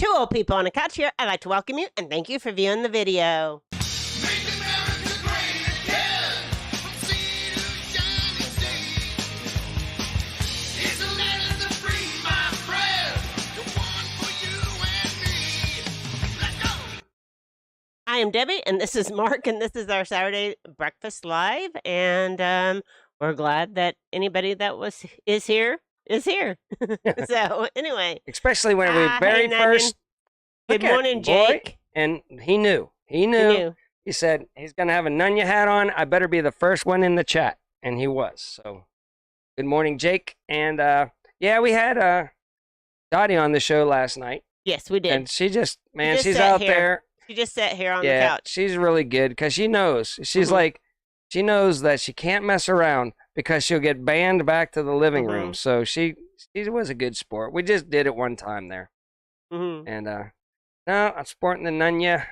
Two old people on a couch here. I'd like to welcome you and thank you for viewing the video. I am Debbie, and this is Mark, and this is our Saturday Breakfast Live, and we're glad that anybody that is here. So, anyway. Especially when we very first... Good morning, Jake. And he knew. He said, he's going to have a Nunya hat on. I better be the first one in the chat. And he was. So, good morning, Jake. And, yeah, we had Dottie on the show last night. Yes, we did. And she just, she's out there. She just sat here on the couch. She's really good because she knows. She's like, she knows that she can't mess around because she'll get banned back to the living room. So she was a good sport. We just did it one time there. And now I'm sporting the Nunya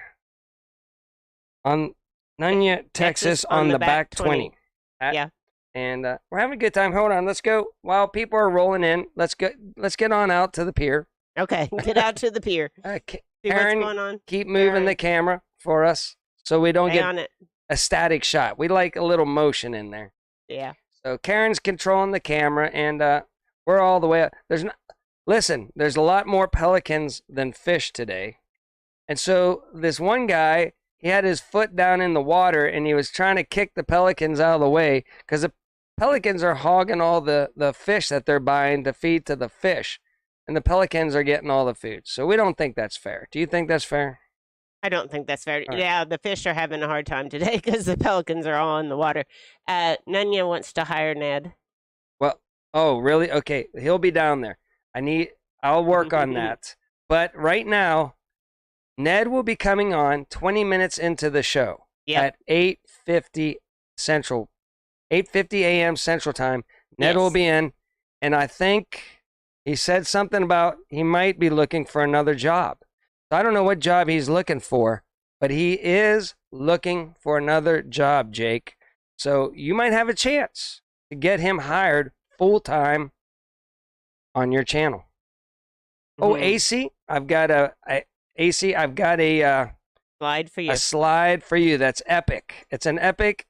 Texas on the back 20. Yeah. And we're having a good time. Hold on, let's go. While people are rolling in, let's get on out to the pier. Okay, get out to the pier. See Karen, what's going on. Keep moving the camera for us so we don't get a static shot. We like a little motion in there. Yeah. So Karen's controlling the camera, and we're all the way up. There's a lot more pelicans than fish today. And so this one guy, he had his foot down in the water, and he was trying to kick the pelicans out of the way because the pelicans are hogging all the fish that they're buying to feed to the fish. And the pelicans are getting all the food. So we don't think that's fair. Do you think that's fair? I don't think that's fair. Right. Yeah, the fish are having a hard time today because the pelicans are all in the water. Nunya wants to hire Ned. Well, oh, really? Okay, he'll be down there. I'll work on that. But right now, Ned will be coming on 20 minutes into the show at 8:50 Central, 8:50 a.m. Central Time. Ned will be in, and I think he said something about he might be looking for another job. So I don't know what job he's looking for, but he is looking for another job, Jake. So you might have a chance to get him hired full-time on your channel. Oh, AC, I've got a slide for you. A slide for you that's epic. It's an epic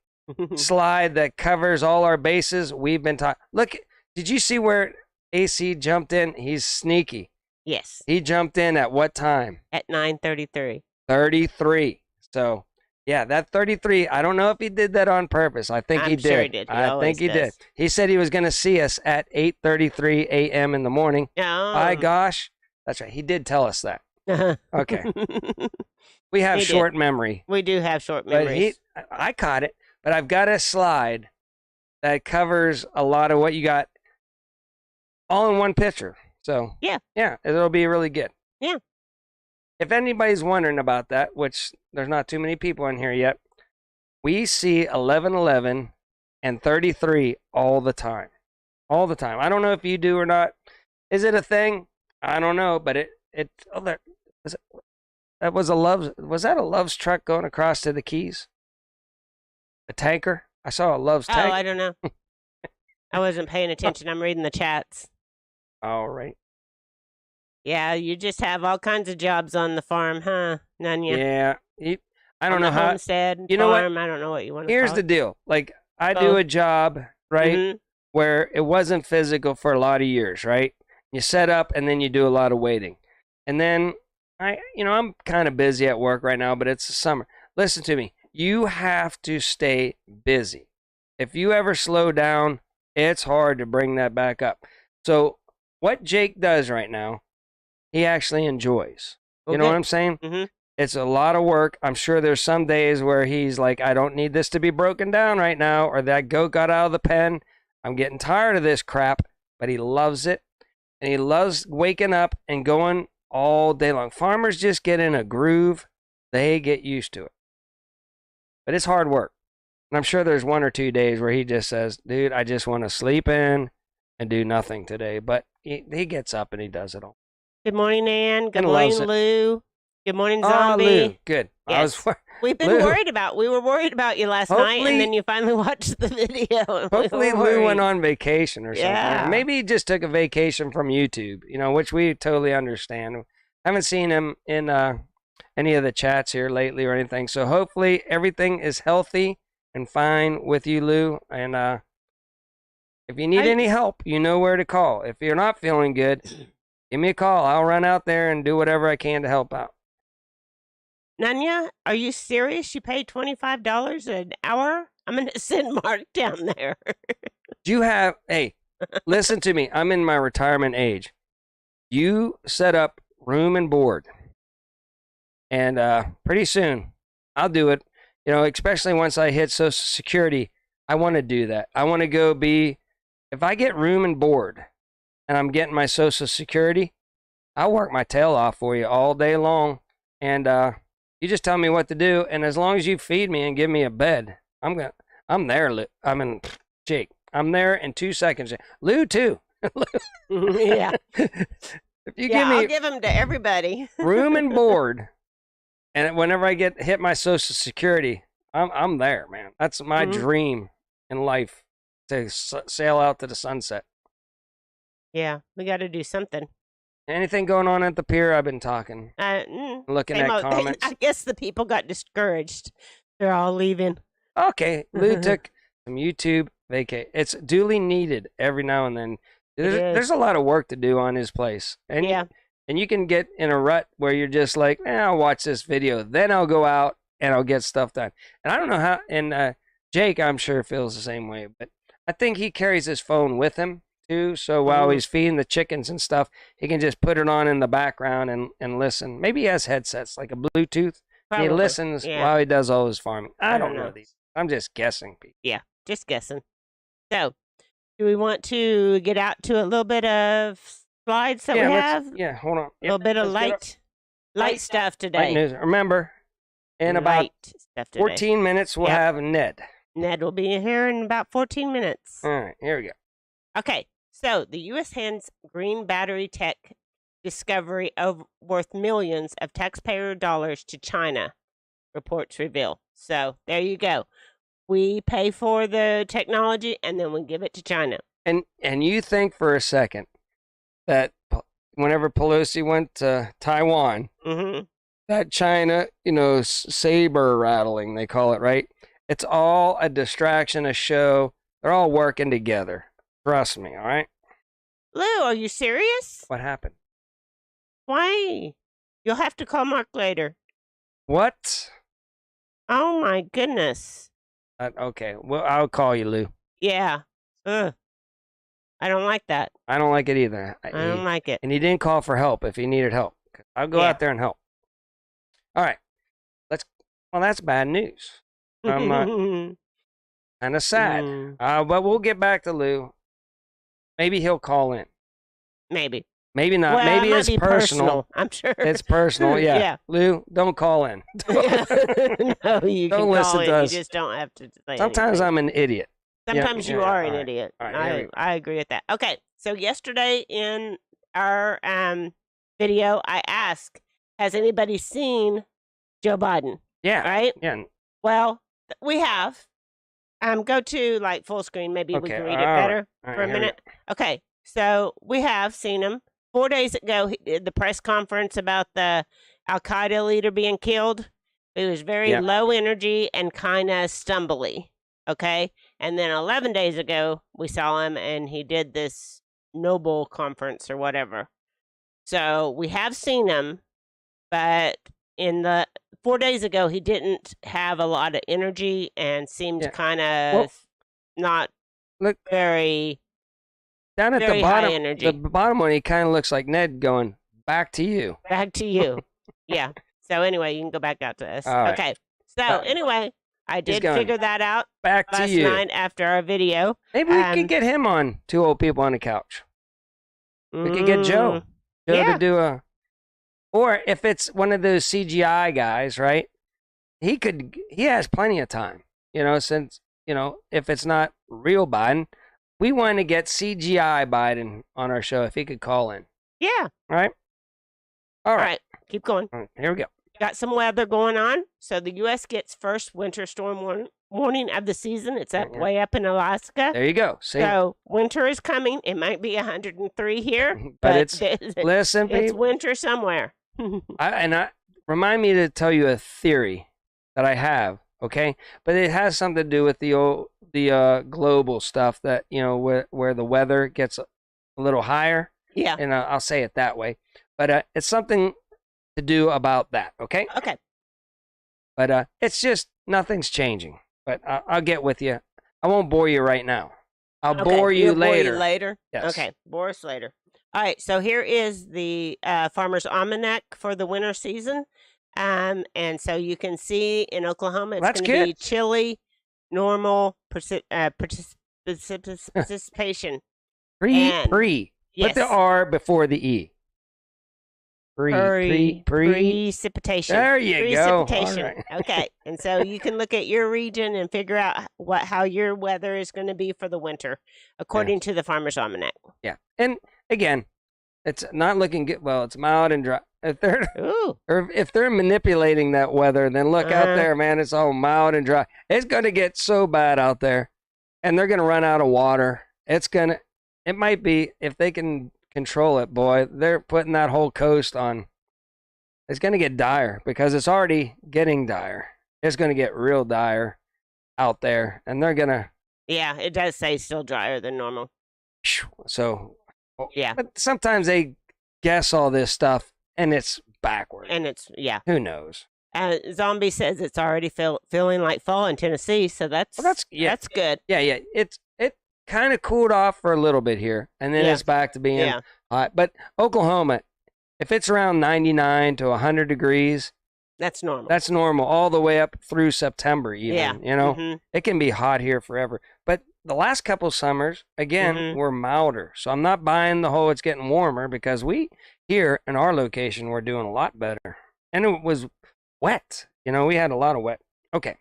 slide that covers all our bases. We've been talking. Look, did you see where AC jumped in? He's sneaky. Yes. He jumped in at what time? At 9:33. 33. So, yeah, that 33, I don't know if he did that on purpose. I think he did. Sure he did. I think he did. He said he was going to see us at 8:33 a.m. in the morning. Oh. My gosh. That's right. He did tell us that. Okay. We have short memory. We do have short memories. But I caught it, but I've got a slide that covers a lot of what you got all in one picture. So, yeah, it'll be really good. Yeah. If anybody's wondering about that, which there's not too many people in here yet, we see 11:11 and 33 all the time. All the time. I don't know if you do or not. Is it a thing? I don't know, but was that a Love's truck going across to the Keys? A tanker? I saw a Love's tanker. Oh, I don't know. I wasn't paying attention. I'm reading the chats. All right. Yeah, you just have all kinds of jobs on the farm, huh, Nunya? Yeah. I don't know how. Homestead, you know farm, what? I don't know what you want to Here's call the deal. Like, I do a job, right, where it wasn't physical for a lot of years, right? You set up and then you do a lot of waiting. And then I'm kind of busy at work right now, but it's the summer. Listen to me. You have to stay busy. If you ever slow down, it's hard to bring that back up. So what Jake does right now, he actually enjoys. You know what I'm saying? It's a lot of work. I'm sure there's some days where he's like, I don't need this to be broken down right now, or that goat got out of the pen. I'm getting tired of this crap, but he loves it. And he loves waking up and going all day long. Farmers just get in a groove. They get used to it. But it's hard work. And I'm sure there's 1 or 2 days where he just says, dude, I just want to sleep in and do nothing today. But he gets up and he does it all. Good morning, Ann. Good morning, Lou. Good morning, Zombie. Lou. Good. Yes. We were worried about you last night, and then you finally watched the video. Hopefully Lou went on vacation or something. Yeah. Maybe he just took a vacation from YouTube, which we totally understand. Haven't seen him in any of the chats here lately or anything. So hopefully everything is healthy and fine with you, Lou. And if you need any help, you know where to call. If you're not feeling good, give me a call. I'll run out there and do whatever I can to help out. Nanya, are you serious? You pay $25 an hour? I'm going to send Mark down there. Hey, listen to me. I'm in my retirement age. You set up room and board. And pretty soon, I'll do it. You know, especially once I hit Social Security, I want to do that. I want to go if I get room and board and I'm getting my Social Security, I'll work my tail off for you all day long. And you just tell me what to do. And as long as you feed me and give me a bed, I'm there. Jake, I'm there in 2 seconds. Lou, too. Yeah. If you give me I'll give them to everybody. room and board. And whenever I hit my Social Security, I'm there, man. That's my dream in life, to sail out to the sunset. Yeah, we got to do something. Anything going on at the pier? I've been talking, looking at comments. I guess the people got discouraged. They're all leaving. Okay, Lou took some YouTube vacay. It's duly needed every now and then. There's a lot of work to do on his place, and and you can get in a rut where you're just like, I'll watch this video, then I'll go out and I'll get stuff done. And I don't know how, and Jake, I'm sure, feels the same way, but I think he carries his phone with him, too, so while he's feeding the chickens and stuff, he can just put it on in the background and listen. Maybe he has headsets, like a Bluetooth, and he listens while he does all his farming. I don't know these. I'm just guessing, Pete. Yeah, just guessing. So, do we want to get out to a little bit of slides that we have? Yeah, hold on. A little bit of light stuff today. Light news. Remember, in about 14 minutes, we'll have Ned. Ned will be here in about 14 minutes. All right, here we go. Okay, so the U.S. hands green battery tech discovery worth millions of taxpayer dollars to China, reports reveal. So there you go. We pay for the technology, and then we give it to China. And you think for a second that whenever Pelosi went to Taiwan, that China, saber rattling, they call it, right? It's all a distraction, a show. They're all working together. Trust me, all right? Lou, are you serious? What happened? Why? You'll have to call Mark later. What? Oh, my goodness. Okay, well, I'll call you, Lou. Yeah. Ugh. I don't like that. I don't like it either. I don't like it. And he didn't call for help if he needed help. I'll go out there and help. All right. Well, that's bad news. I'm kind of sad. But we'll get back to Lou. Maybe he'll call in. Maybe. Maybe not. Well, maybe it's personal. I'm sure. It's personal, yeah. Lou, don't call in. No, you don't can listen call in. to us. You just don't have to say Sometimes anything. I'm an idiot. Sometimes you are an idiot. Right, I agree with that. Okay, so yesterday in our video, I asked, has anybody seen Joe Biden? Yeah. Right? Yeah. Well, we have. Go to full screen. Maybe we can read it better for a minute. Okay, so we have seen him. 4 days ago, he did the press conference about the Al-Qaeda leader being killed. It was very low energy and kind of stumbly. Okay, and then 11 days ago, we saw him, and he did this Noble conference or whatever. So we have seen him, but in the 4 days ago, he didn't have a lot of energy and seemed kind of not very down at very the bottom. high energy. The bottom one, he kind of looks like Ned going, back to you. Back to you. Yeah. So anyway, you can go back out to us. Right. Okay. So anyway, I did figure that out back last to you. night after our video. Maybe we could get him on Two Old People on a Couch. We could get Joe. To do or if it's one of those CGI guys, right? He has plenty of time, since, if it's not real Biden, we want to get CGI Biden on our show if he could call in. Yeah. Right? All right. Keep going. All right, here we go. Got some weather going on. So the U.S. gets first winter storm warning of the season. It's way up in Alaska. There you go. See? So winter is coming. It might be 103 here, but it's listen, it's winter somewhere. Remind me to tell you a theory that I have, okay? But it has something to do with the global stuff that, where the weather gets a little higher. Yeah. And I'll say it that way. But it's something to do about that, okay? Okay. But it's just nothing's changing. But I'll get with you. I won't bore you right now. I'll bore you later. Bore you later? Yes. Okay, bore us later. All right, so here is the Farmer's Almanac for the winter season. And so you can see in Oklahoma, it's going to be chilly, normal precipitation. Pre. Yes. Put the R before the E. Precipitation. There you go. Precipitation. Right. Okay. And so you can look at your region and figure out how your weather is going to be for the winter, according to the Farmer's Almanac. Yeah. And again, it's not looking good. Well, it's mild and dry. If they're manipulating that weather, then look out there, man. It's all mild and dry. It's going to get so bad out there, and they're going to run out of water. It might be, if they can control it, boy, they're putting that whole coast on. It's going to get dire because it's already getting dire. It's going to get real dire out there, and they're going to. Yeah, it does say still drier than normal. So, yeah. But sometimes they guess all this stuff, and it's backward. And it's, yeah. Who knows? Zombie says it's already feeling like fall in Tennessee, so that's good. Yeah. It kind of cooled off for a little bit here, and then it's back to being hot. But Oklahoma, if it's around 99 to 100 degrees, that's normal. That's normal all the way up through September even. Yeah. It can be hot here forever. But the last couple summers, again, were milder. So I'm not buying the whole it's getting warmer, because we here in our location were doing a lot better. And it was wet. We had a lot of wet. Okay.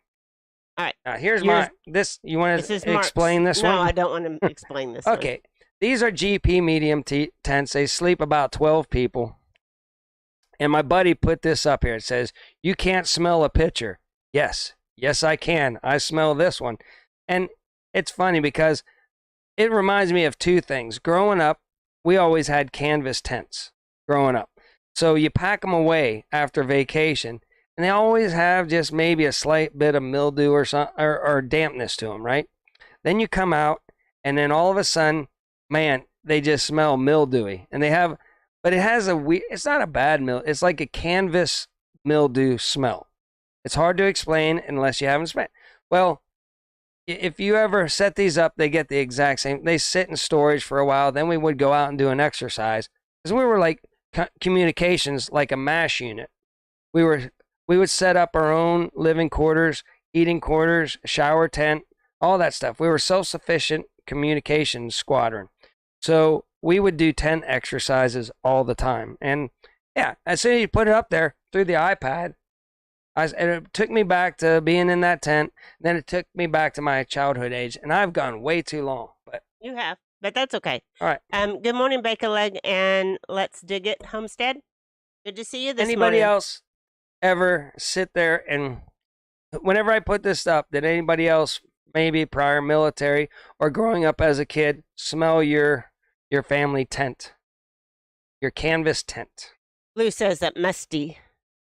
All right. Now here's you want to explain this one? No, I don't want to explain this Okay. one. These are GP medium tents. They sleep about 12 people. And my buddy put this up here. It says, "You can't smell a picture." Yes, I can. I smell this one. And it's funny because it reminds me of two things. Growing up, we always had canvas tents growing up. So you pack them away after vacation, and they always have just maybe a slight bit of mildew or dampness to them, right? Then you come out, and then all of a sudden, man, they just smell mildewy. And but it has it's not a bad mildew. It's like a canvas mildew smell. It's hard to explain unless you haven't spent. Well, if you ever set these up, they get the exact same. They sit in storage for a while. Then we would go out and do an exercise, because we were like communications, like a MASH unit. We would set up our own living quarters, eating quarters, shower tent, all that stuff. We were self-sufficient communications squadron. So we would do tent exercises all the time. And yeah, as soon as you put it up there through the iPad, and it took me back to being in that tent. Then it took me back to my childhood age, and I've gone way too long. But you have, but that's okay. All right. Good morning, Bacon Leg, and Let's Dig It, Homestead. Good to see you this morning. Anybody else ever sit there and, whenever I put this up, did anybody else, maybe prior military or growing up as a kid, smell your family tent, your canvas tent? Lou says that musty.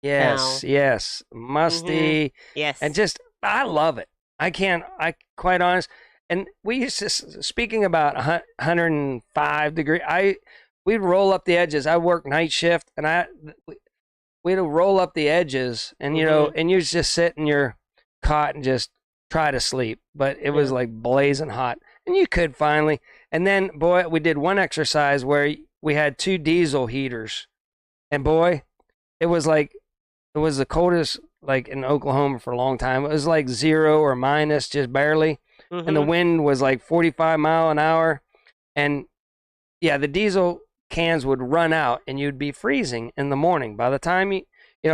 Yes, musty. Yes. And just, I love it. I quite honest. And we used to, speaking about 105 degree, we'd roll up the edges. I worked night shift, and we'd roll up the edges, and and you just sit in your cot and just try to sleep. But it was like blazing hot, and you could finally. And then, boy, we did one exercise where we had 2 diesel heaters, and boy, it was the coldest, like, in Oklahoma for a long time. It was like 0 or minus, just barely. And the wind was like 45 mile an hour. And yeah, the diesel cans would run out, and you'd be freezing in the morning. By the time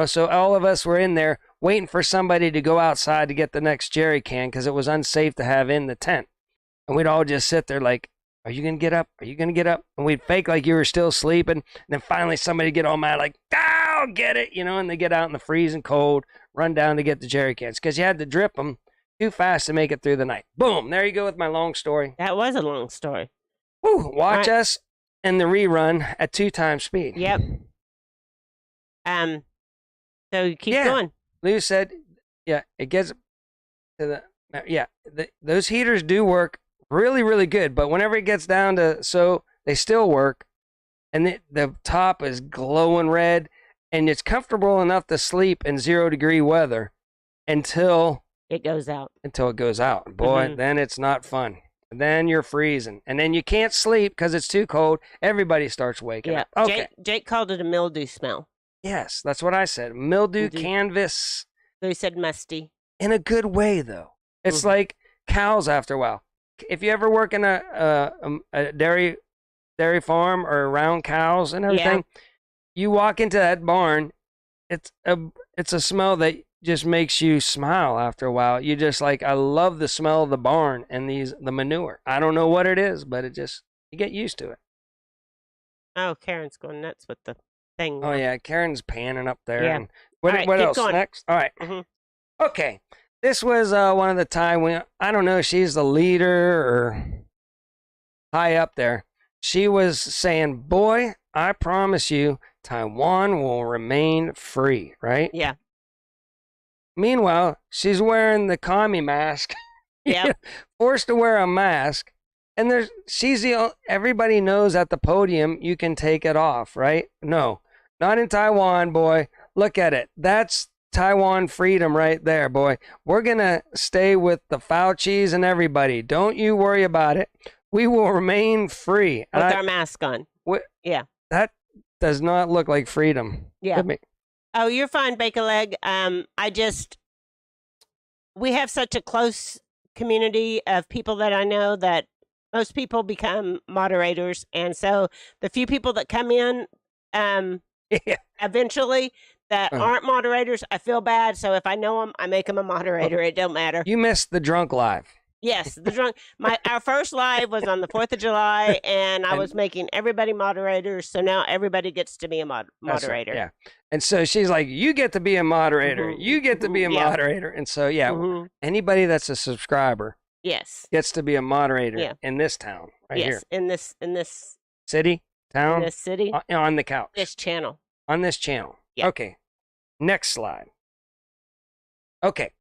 so all of us were in there waiting for somebody to go outside to get the next jerry can, because it was unsafe to have in the tent. And we'd all just sit there like, "Are you going to get up? Are you going to get up?" And we'd fake like you were still sleeping. And then finally somebody get all mad like, "I'll get it," and they get out in the freezing cold, run down to get the jerry cans, because you had to drip them too fast to make it through the night. Boom. There you go with my long story. That was a long story. Woo, watch us in the rerun at 2 times speed. Yep. So you keep going. Lou said, yeah, it gets to those heaters do work really, really good. But whenever it gets down to they still work. And the top is glowing red. And it's comfortable enough to sleep in 0-degree weather until it goes out. Boy, then it's not fun. Then you're freezing. And then you can't sleep because it's too cold. Everybody starts waking up. Okay. Jake called it a mildew smell. Yes, that's what I said. Mildew, canvas. So he said musty. In a good way, though. It's like cows after a while. If you ever work in a dairy farm or around cows and everything, you walk into that barn, it's a smell that just makes you smile after a while. You just like, I love the smell of the barn and the manure. I don't know what it is, but you get used to it. Oh, Karen's going nuts with the thing. Oh yeah, Karen's panning up there. Yeah. And what else going. Next? All right. Okay. This was one of the time when, I don't know, she's the leader or high up there. She was saying, boy, I promise you, Taiwan will remain free, right? Yeah. Meanwhile, she's wearing the commie mask. Yeah. Forced to wear a mask. And everybody knows at the podium you can take it off, right? No, not in Taiwan, boy. Look at it. That's Taiwan freedom right there, boy. We're going to stay with the Faucis and everybody. Don't you worry about it. We will remain free. With our mask on. Yeah. That does not look like freedom. Yeah. Oh, you're fine, Bake-A-Leg. We have such a close community of people that I know that most people become moderators. And so the few people that come in eventually that aren't moderators, I feel bad. So if I know them, I make them a moderator. It don't matter. You missed the drunk live. Yes, our first live was on the 4th of July, and I was making everybody moderators, so now everybody gets to be a moderator. Right, yeah. And so she's like, you get to be a moderator. You get to be a moderator. And so, anybody that's a subscriber gets to be a moderator in this town right here. In this city, town? In this city. On the couch. This channel. On this channel. Yeah. Okay. Next slide. Okay.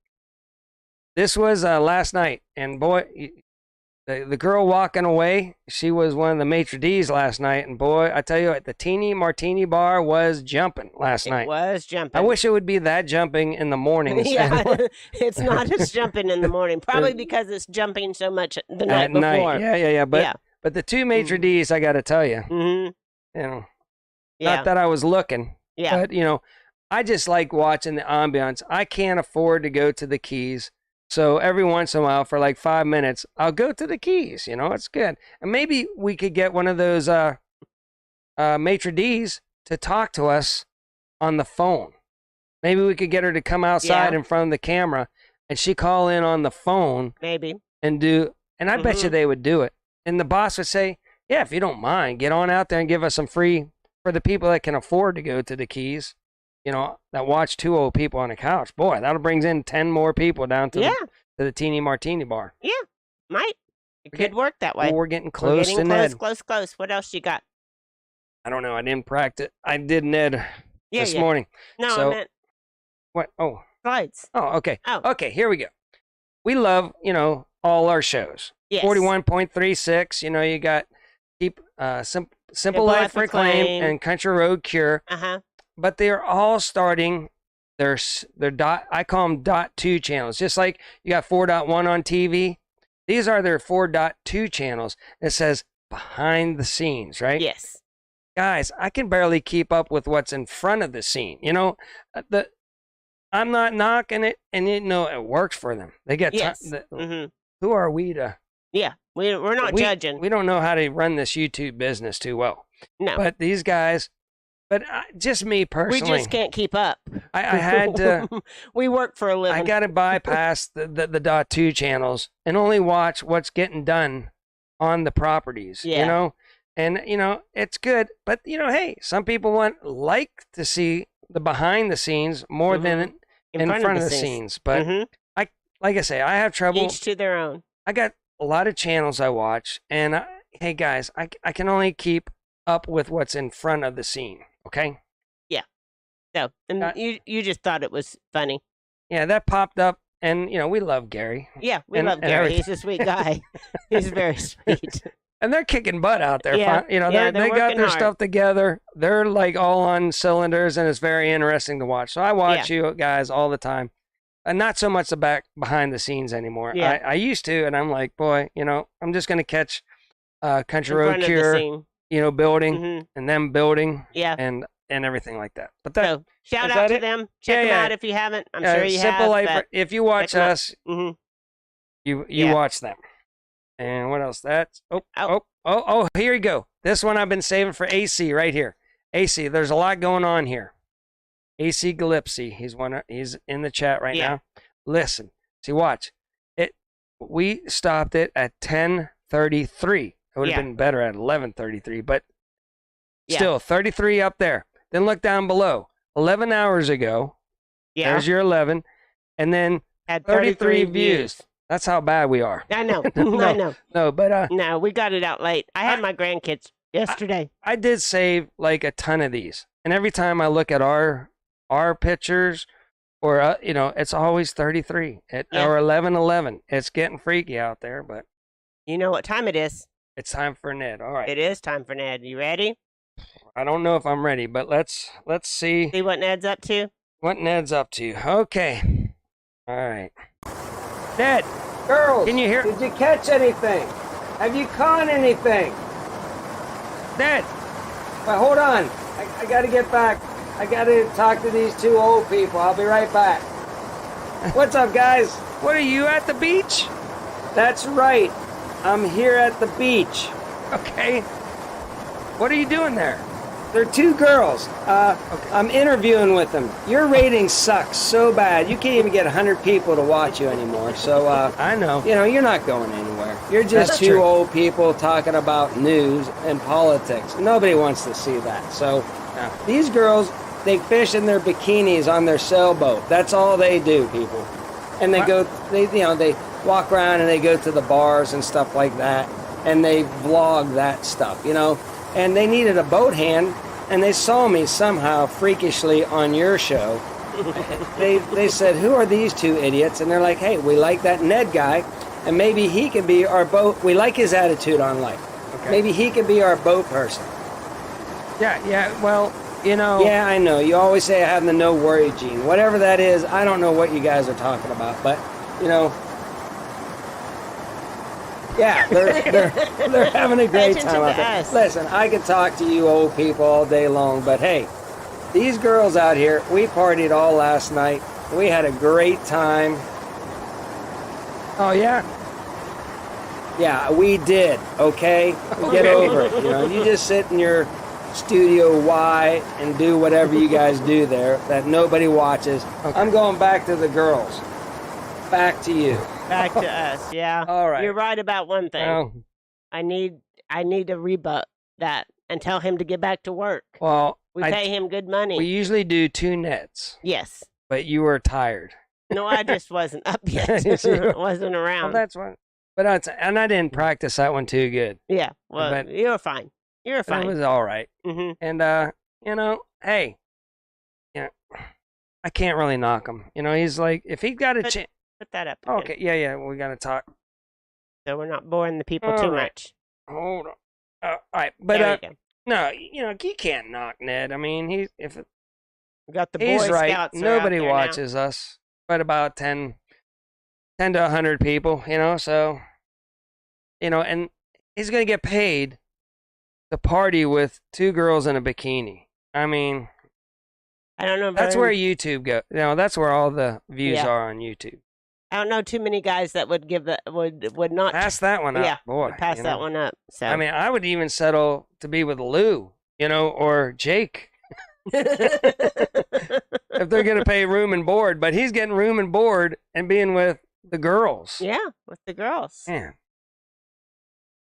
This was last night, and boy, the girl walking away, she was one of the maitre d's last night, and boy, I tell you what, the teeny martini bar was jumping last night. It was jumping. I wish it would be that jumping in the morning. It's not as jumping in the morning, probably because it's jumping so much the night before. Yeah. But the two maitre d's, I got to tell you, not that I was looking, but I just like watching the ambiance. I can't afford to go to the Keys. So every once in a while, for like 5 minutes, I'll go to the Keys. It's good. And maybe we could get one of those maitre d's to talk to us on the phone. Maybe we could get her to come outside in front of the camera, and she call in on the phone. Maybe. And I bet you they would do it. And the boss would say, yeah, if you don't mind, get on out there and give us some free for the people that can afford to go to the Keys. That watch two old people on a couch. Boy, that'll brings in 10 more people down to the teeny martini bar. Yeah, might. It could work that way. We're getting close to NED. Close. What else you got? I don't know. I didn't practice. I did NED this morning. No, so, I meant. What? Oh. Slides. Oh, okay. Oh. Okay, here we go. We love, all our shows. Yes. 41.36. You got Simple Life Reclaim and Country Road Cure. Uh-huh. But they're all starting their I call them .2 channels. Just like you got 4.1 on TV. These are their 4.2 channels. It says behind the scenes, right? Yes. Guys, I can barely keep up with what's in front of the scene. I'm not knocking it, and it works for them. They get Who are we to? Yeah, we're not judging. We don't know how to run this YouTube business too well. No. But these guys. But just me personally. We just can't keep up. I had to. We work for a living. I got to bypass the .2 channels and only watch what's getting done on the properties. And it's good. But hey, some people like to see the behind the scenes more than in front of the scenes. But like I say, I have trouble. Each to their own. I got a lot of channels I watch, and hey guys, I can only keep up with what's in front of the scene. Okay? Yeah. So, and you just thought it was funny. Yeah, that popped up, and we love Gary. Yeah, we love Gary. He's a sweet guy. He's very sweet. And they're kicking butt out there. Yeah, they got their stuff together. They're like all on cylinders, and it's very interesting to watch. So I watch you guys all the time. And not so much the behind the scenes anymore. Yeah. I used to, and I'm like, boy, I'm just going to catch Country Road Cure, building and them building and everything like that. But so shout out to them. Check them out if you haven't. I'm sure you Simple have. Life. If you watch us, you watch them. And what else? That's here you go. This one I've been saving for AC right here. AC, there's a lot going on here. AC Gillespie, he's in the chat right now. Listen, see, watch it. We stopped it at 10:33. It would have been better at 11:33, but still 33 up there. Then look down below. 11 hours ago. Yeah. There's your 11, and then had 33 views. That's how bad we are. I know. I know. No, but no, we got it out late. I had my grandkids yesterday. I did save like a ton of these, and every time I look at our pictures, or it's always 33 or 11:11. It's getting freaky out there, but you know what time it is. It's time for Ned. All right. It is time for Ned. You ready? I don't know if I'm ready, but let's see. See what Ned's up to? What Ned's up to. Okay. All right. Ned. Girls. Can you hear? Did you catch anything? Have you caught anything? Ned. Well, hold on. I got to get back. I got to talk to these two old people. I'll be right back. What's up, guys? What are you at the beach? That's right. I'm here at the beach. Okay. What are you doing there? They're two girls. Okay. I'm interviewing with them. Your rating sucks so bad. You can't even get 100 people to watch you anymore. So, I know. You're not going anywhere. You're just two old people talking about news and politics. Nobody wants to see that. So, these girls, they fish in their bikinis on their sailboat. That's all they do, people. And they they walk around and they go to the bars and stuff like that. And they vlog that stuff, And they needed a boat hand, and they saw me somehow freakishly on your show. They said, who are these two idiots? And they're like, hey, we like that Ned guy, and maybe he can be our boat. We like his attitude on life. Okay. Maybe he can be our boat person. Yeah, well, Yeah, I know. You always say I have the no worry gene. Whatever that is, I don't know what you guys are talking about, but, yeah, they're having a great time out there. Listen, I could talk to you old people all day long, but hey, these girls out here, we partied all last night. We had a great time. Oh, yeah? Yeah, we did, okay? Get over it. You just sit in your Studio Y and do whatever you guys do there that nobody watches. Okay. I'm going back to the girls. Back to you. Back to us, yeah. All right. You're right about one thing. Oh. I need to rebut that and tell him to get back to work. Well, we pay him good money. We usually do 2 nets. Yes. But you were tired. No, I just wasn't up yet. Wasn't around. Well, that's one. But I didn't practice that one too good. Yeah. Well, you were fine. You were fine. It was all right. Mm-hmm. And hey, I can't really knock him. He's like, if he got a chance. Put that up. Again. Okay, yeah, we gotta talk. So we're not boring the people too much. Hold on. All right, but no, you can't knock Ned. I mean, we got the Boy Scouts. Right. Nobody watches us, but about 10 to 100 people. So, and he's gonna get paid to party with 2 girls in a bikini. I mean, I don't know. That's where YouTube goes. That's where all the views are on YouTube. I don't know too many guys that would give would not pass that one up. Yeah, boy, pass that one up. So I mean, I would even settle to be with Lou, or Jake, if they're gonna pay room and board. But he's getting room and board and being with the girls. Yeah, with the girls. Man,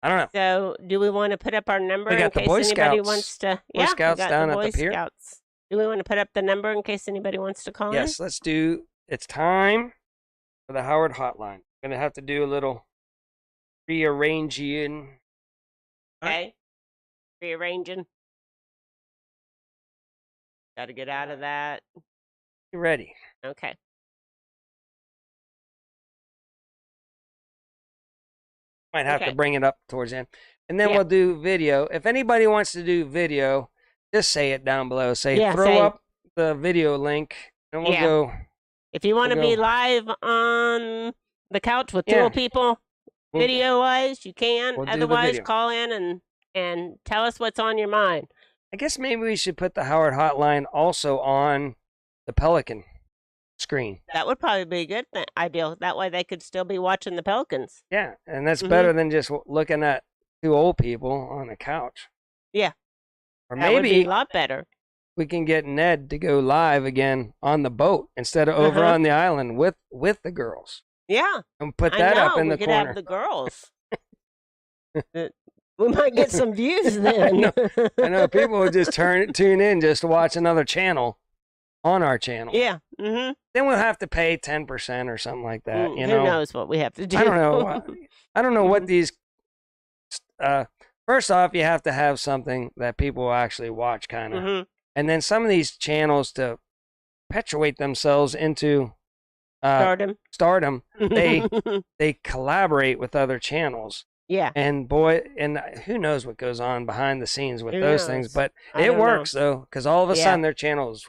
I don't know. So, do we want to put up our number in case anybody wants to? Boy Scouts down at the pier. Scouts. Do we want to put up the number in case anybody wants to call in? Yes, let's do. It's time for the Howard Hotline. I'm going to have to do a little rearranging. Okay. Rearranging. Got to get out of that. You ready? Okay. Might have to bring it up towards the end. And then we'll do video. If anybody wants to do video, just say it down below. Throw up the video link, and we'll go. If you want to be live on the couch with two old people, video-wise, you can. Otherwise, call in and tell us what's on your mind. I guess maybe we should put the Howard Hotline also on the Pelican screen. That would probably be a good ideal. That way they could still be watching the Pelicans. Yeah, and that's better than just looking at two old people on a couch. Yeah. Or that would be a lot better. We can get Ned to go live again on the boat instead of over on the island with the girls. Yeah. And put that up in the corner. We could have the girls. We might get some views then. I know people would just tune in just to watch another channel on our channel. Yeah. Mm-hmm. Then we'll have to pay 10% or something like that. Who knows what we have to do? I don't know. I don't know what these. First off, you have to have something that people will actually watch, kind of, and then some of these channels to perpetuate themselves into stardom. They collaborate with other channels. Yeah. And who knows what goes on behind the scenes with those things, but it works though, because all of a sudden their channel is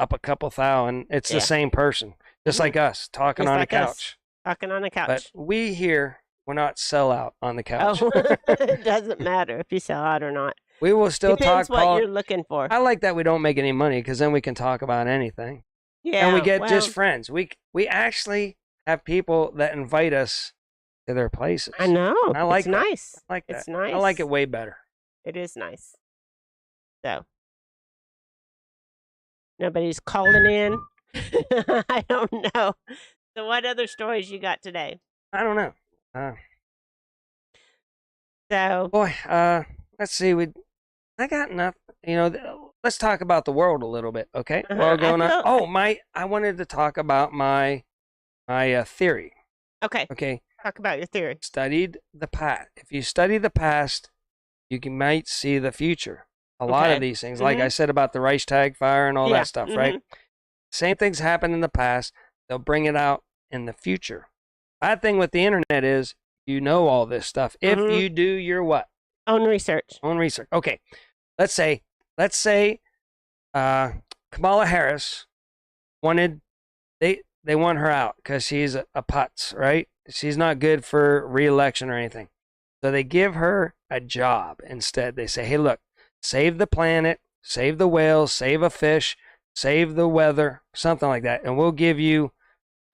up a couple thousand. It's the same person, just like us talking on a couch. Talking on a couch. But we here, we're not sell out on the couch. Oh, it doesn't matter if you sell out or not. We will still Depends what you're looking for. I like that we don't make any money, because then we can talk about anything. Yeah. And we get just friends. We actually have people that invite us to their places. I know. And I like it's nice. I like that. It's nice. I like it way better. It is nice. So nobody's calling in. I don't know. So what other stories you got today? I don't know. Boy, let's see. I got enough. Let's talk about the world a little bit, okay? Well, going on. I wanted to talk about my theory. Okay. Okay. Talk about your theory. Studied the past. If you study the past, you might see the future. A lot of these things, like I said about the Reichstag fire and all that stuff, right? Same things happen in the past. They'll bring it out in the future. Bad thing with the internet is you know all this stuff if you do your what? Own research. Okay. Let's say Kamala Harris they want her out because she's a putz, right? She's not good for re-election or anything. So they give her a job instead. They say, hey, look, save the planet, save the whales, save a fish, save the weather, something like that. And we'll give you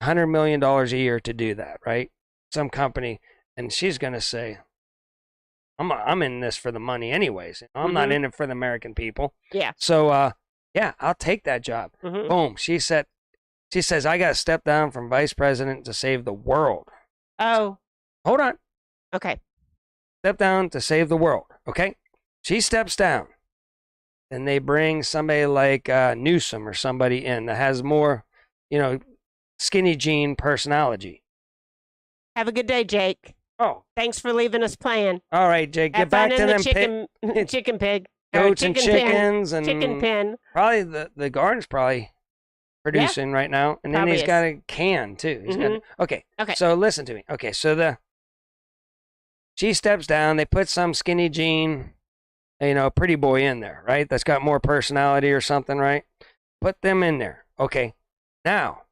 $100 million a year to do that, right? Some company. And she's going to say, I'm in this for the money anyways. I'm not in it for the American people. Yeah. So, I'll take that job. Boom. She says, I got to step down from vice president to save the world. Oh. Hold on. Okay. Step down to save the world. Okay. She steps down. Then they bring somebody like Newsom or somebody in that has more, skinny jean personality. Have a good day, Jake. Oh. Thanks for leaving us playing. All right, Jake. Get back to them chicken pig. Goats and chickens and chicken pen. Probably the garden's probably producing right now, and then he's got a can too. Okay. So listen to me. Okay, so she steps down. They put some skinny jean, pretty boy in there, right? That's got more personality or something, right? Put them in there. Okay. Now,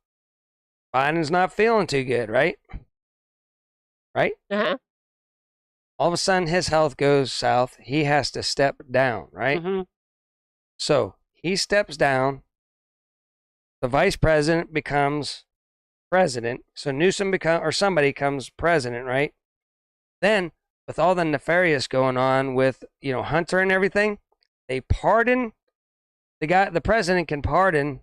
Biden's not feeling too good, right? Right? All of a sudden, his health goes south. He has to step down, right? So he steps down. The vice president becomes president. So Newsom somebody becomes president, right? Then, with all the nefarious going on with, Hunter and everything, they pardon the president can pardon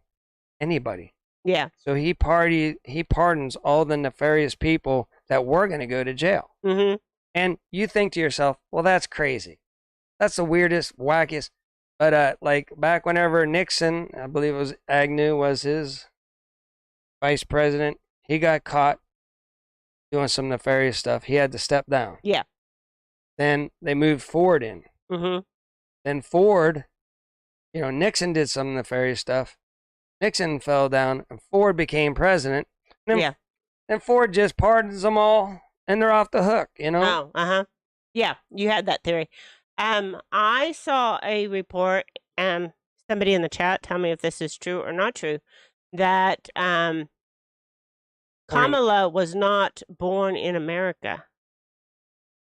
anybody. Yeah. So he pardons all the nefarious people that were going to go to jail. And you think to yourself, well, that's crazy. That's the weirdest, wackiest. But like back whenever Nixon, I believe it was Agnew, was his vice president, he got caught doing some nefarious stuff. He had to step down. Yeah. Then they moved Ford in. Then Ford Nixon did some nefarious stuff. Nixon fell down, and Ford became president. And Ford just pardons them all, and they're off the hook, Oh, yeah, you had that theory. I saw a report, somebody in the chat, tell me if this is true or not true, that Kamala was not born in America.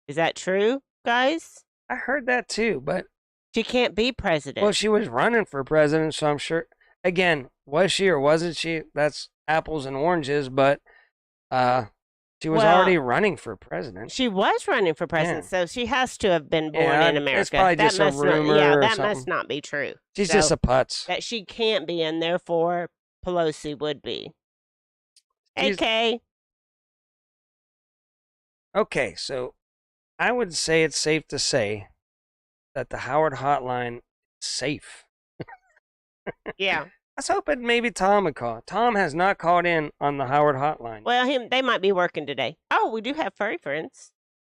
Is that true, guys? I heard that too, but she can't be president. Well, she was running for president, so I'm sure. Again, was she or wasn't she? That's apples and oranges, but she was already running for president. She was running for president, so she has to have been born in America. It's probably just a rumor. That must not be true. She's just a putz. That she can't be, and therefore Pelosi would be. Okay. Okay, so I would say it's safe to say that the Howard hotline is safe. Yeah. I was hoping maybe Tom would call. Tom has not called in on the Howard hotline. Well, they might be working today. Oh, we do have furry friends.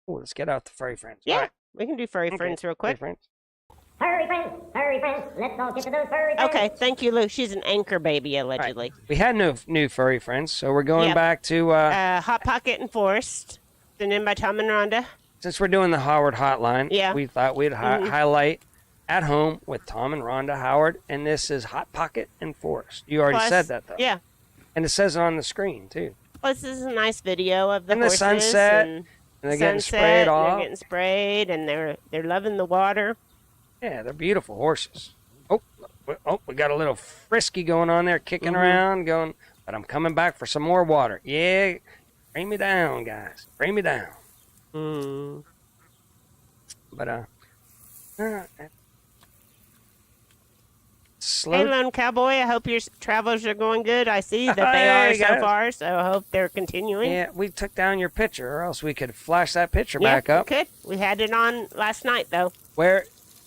Oh, let's get out the furry friends. Yeah, we can do furry friends real quick. Furry friends, let's all get to those furry friends. Okay, thank you, Lou. She's an anchor baby, allegedly. Right. We had no new furry friends, so we're going back to... Hot Pocket and Forest, sent in by Tom and Rhonda. Since we're doing the Howard hotline, we thought we'd highlight At Home with Tom and Rhonda Howard, and this is Hot Pocket and Forest. You already said that, though. Yeah. And it says it on the screen, too. Plus, this is a nice video of the and horses. The sunset, and they're getting sprayed off. They're getting sprayed, and they're loving the water. Yeah, they're beautiful horses. Oh, we got a little frisky going on there, kicking around, going, but I'm coming back for some more water. Yeah, bring me down, guys. Bring me down. But, Hey, Lone Cowboy, I hope your travels are going good. I see that they are so far, so I hope they're continuing. Yeah, we took down your picture, or else we could flash that picture back up. We could. We had it on last night, though. Where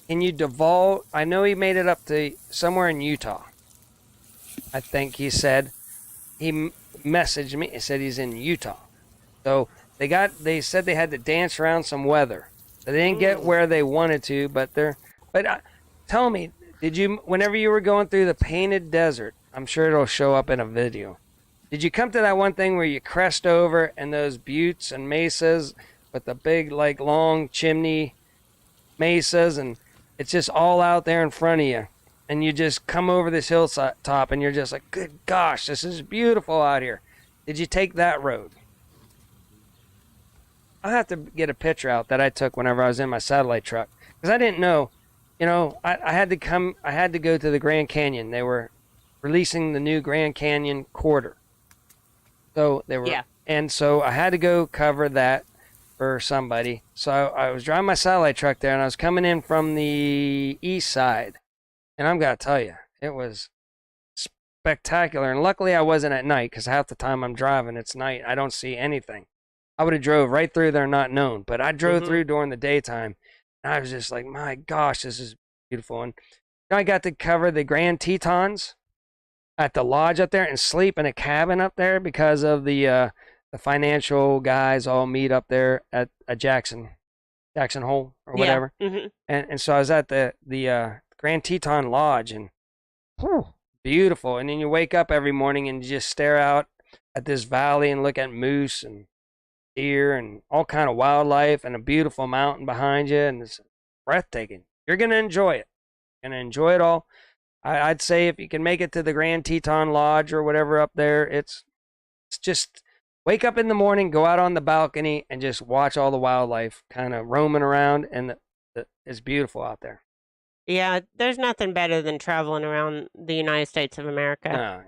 can you divulge? I know he made it up to somewhere in Utah. I think he said. He messaged me and said he's in Utah. So they said they had to dance around some weather. They didn't get where they wanted to, but tell me, did you, whenever you were going through the painted desert, I'm sure it'll show up in a video. Did you come to that one thing where you crest over and those buttes and mesas with the big, like, long chimney mesas, and it's just all out there in front of you, and you just come over this hilltop and you're just like, good gosh, this is beautiful out here. Did you take that road? I'll have to get a picture out that I took whenever I was in my satellite truck, because I didn't know. I had to go to the Grand Canyon. They were releasing the new Grand Canyon quarter. So they were, and so I had to go cover that for somebody. So I was driving my satellite truck there, and I was coming in from the east side, and I'm gonna tell you, it was spectacular. And luckily, I wasn't at night, because half the time I'm driving, it's night. I don't see anything. I would have drove right through there, not known, but I drove through during the daytime. And I was just like, my gosh, this is beautiful. And I got to cover the Grand Tetons at the lodge up there and sleep in a cabin up there because of the financial guys all meet up there at a Jackson Hole or whatever. And so I was at the Grand Teton Lodge, and beautiful. And then you wake up every morning and you just stare out at this valley and look at moose and deer and all kind of wildlife and a beautiful mountain behind you, and it's breathtaking. You're going to enjoy it. You're going to enjoy it all. I'd say if you can make it to the Grand Teton Lodge or whatever up there, it's just wake up in the morning, go out on the balcony, and just watch all the wildlife kind of roaming around, and it's beautiful out there. Yeah, there's nothing better than traveling around the United States of America.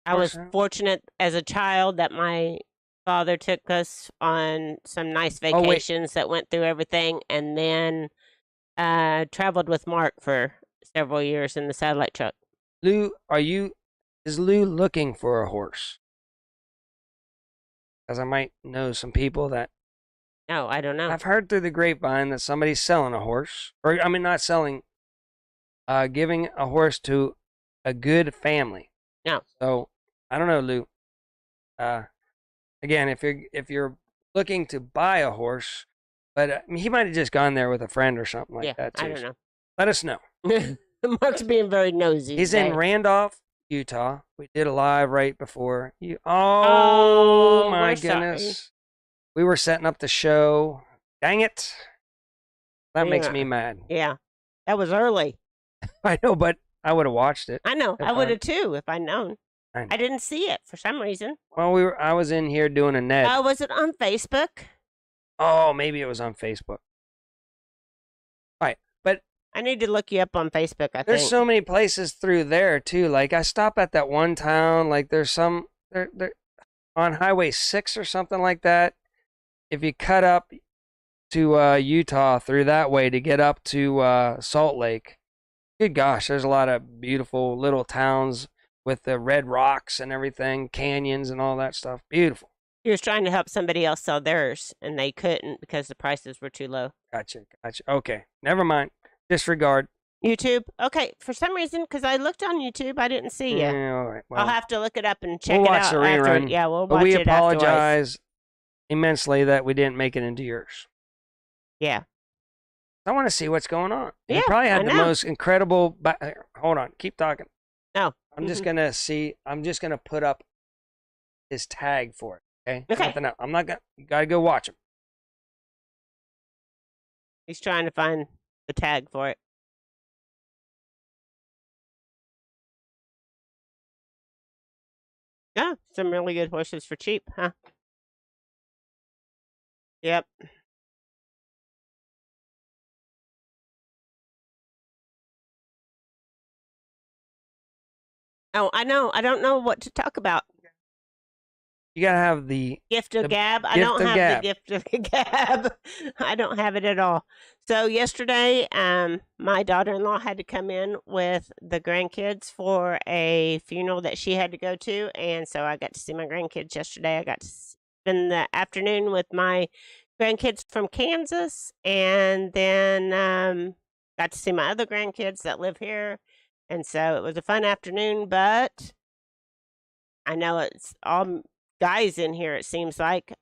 I was fortunate as a child that my father took us on some nice vacations that went through everything, and then traveled with Mark for several years in the satellite truck. Lou, is Lou looking for a horse? Because I might know some people that... No, I don't know. I've heard through the grapevine that somebody's selling a horse. Or, I mean, not selling, giving a horse to a good family. No. So, I don't know, Lou. Again, if you're looking to buy a horse, but he might have just gone there with a friend or something like that too. I don't know. Let us know. Mark's being very nosy. He's today. in Randolph, Utah. We did a live right before. Oh my goodness. Sorry. We were setting up the show. Dang it. That makes me mad. Yeah. That was early. I know, but I would have watched it. I know. I would have too if I'd known. I didn't see it for some reason. Well, I was in here doing a NED. Oh, was it on Facebook? Oh, maybe it was on Facebook. All right, but I need to look you up on Facebook, I think. There's so many places through there, too. Like, I stop at that one town. Like, there's some... They're on Highway 6 or something like that. If you cut up to Utah through that way to get up to Salt Lake, good gosh, there's a lot of beautiful little towns with the red rocks and everything, canyons and all that stuff. Beautiful. He was trying to help somebody else sell theirs, and they couldn't because the prices were too low. Gotcha. Okay, never mind. Disregard. YouTube? Okay, for some reason, because I looked on YouTube, I didn't see you. Yeah, all right. Well, I'll have to look it up and check we'll it watch out. the rerun. After, yeah, we'll but watch we it apologize immensely that we didn't make it into yours. Yeah. I want to see what's going on. Yeah, you probably had I the know. most incredible... Hold on. Keep talking. No. I'm just going to see... I'm just going to put up his tag for it. Okay? Okay. Nothing else. I'm not going to... You got to go watch him. He's trying to find the tag for it. Yeah, some really good horses for cheap, huh? Yep. Oh, I know. I don't know what to talk about. You got to have the... Gift of gab? I gift don't of have gab. the gift of gab. I don't have it at all. So yesterday, my daughter-in-law had to come in with the grandkids for a funeral that she had to go to, and so I got to see my grandkids yesterday. I got to spend the afternoon with my grandkids from Kansas, and then got to see my other grandkids that live here, and so it was a fun afternoon, but I know it's all guys in here, it seems like,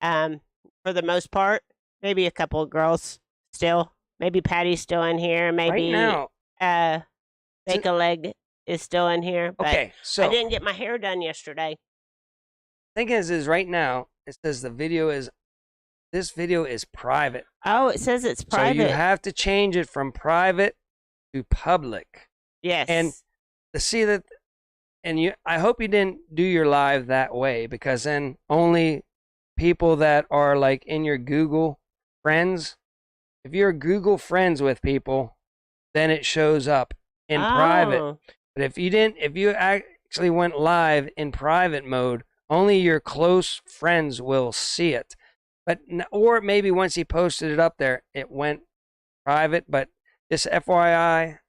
for the most part. Maybe a couple of girls still. Maybe Patty's still in here. Maybe Right now. Bake a Leg is still in here. But Okay, so... I didn't get my hair done yesterday. thing is right now, it says this video is private. Oh, it says it's private. So you have to change it from private to public. Yes. And to see that... And I hope you didn't do your live that way, because then only people that are like in your Google friends, if you're Google friends with people, then it shows up in private. But if you actually went live in private mode, only your close friends will see it. Or maybe once he posted it up there, it went private. But just FYI,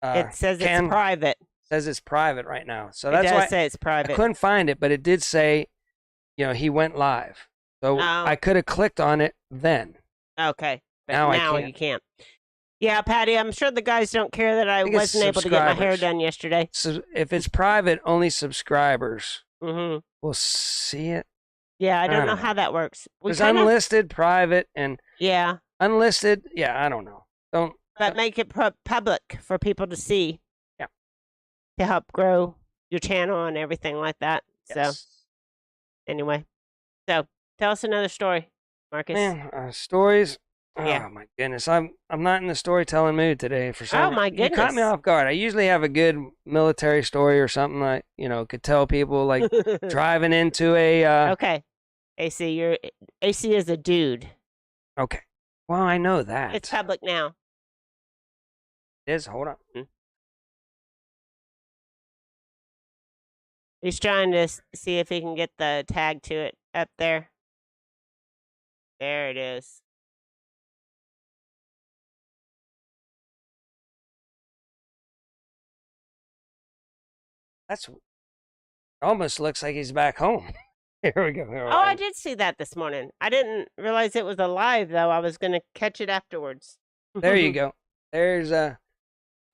it says it's private. Says it's private right now, so It that's does why say it's private. I couldn't find it, but it did say, he went live, so I could have clicked on it then. Okay, but Now I now can't. you can't. Yeah, Patty, I'm sure the guys don't care that I think it's wasn't able to get my hair subscribers. done yesterday. So if it's private, only subscribers Mm-hmm. will see it. Yeah, I don't know know. how that works. There's unlisted, private, and Yeah, unlisted. Yeah, I don't know. but make it public for people to see. Yeah. To help grow your channel and everything like that. Yes. So, anyway. So, tell us another story, Marcus. Man, stories. Yeah. Oh my goodness, I'm not in the storytelling mood today for some. Oh, my You caught me goodness. off guard. I usually have a good military story or something like could tell people like driving into a. Okay. AC is a dude. Okay. Well, I know that. It's public now. It is. Hold on. He's trying to see if he can get the tag to it up there. There it is. That's almost looks like he's back home. Here we go. Oh, I did see that this morning. I didn't realize it was alive, though. I was going to catch it afterwards. There you go. There's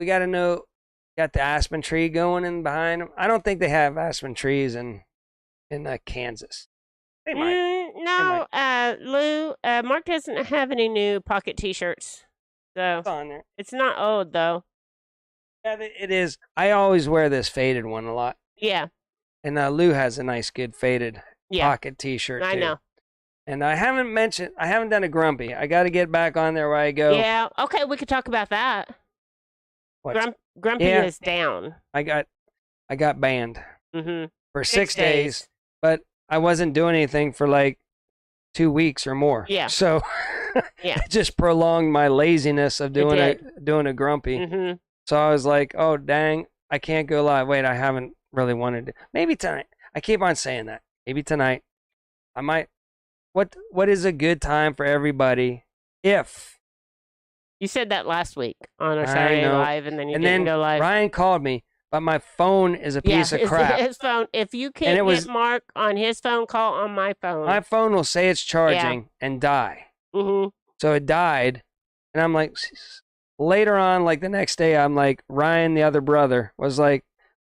we got to know. Got the aspen tree going in behind him. I don't think they have aspen trees in Kansas. They might. No, Lou, Mark doesn't have any new pocket T-shirts. So It's on there. it's not old, though. Yeah, it is. I always wear this faded one a lot. Yeah. And Lou has a nice, good faded pocket T-shirt I too. know. And I haven't done a grumpy. I got to get back on there where I go. Yeah. Okay, we could talk about that. Grumpy is down. I got banned for 6 days, but I wasn't doing anything for like 2 weeks or more. Yeah. So it just prolonged my laziness of doing a grumpy. So I was like, oh dang, I can't go live. Wait, I haven't really wanted to. Maybe tonight. I keep on saying that. Maybe tonight. I might. What is a good time for everybody? If you said that last week on our Saturday Live, and then you didn't go live. Ryan called me, but my phone is a piece of crap. His phone. If you can't get Mark on his phone, call on my phone. My phone will say it's charging and die. So it died, and I'm like, later on, like the next day, I'm like, Ryan, the other brother, was like,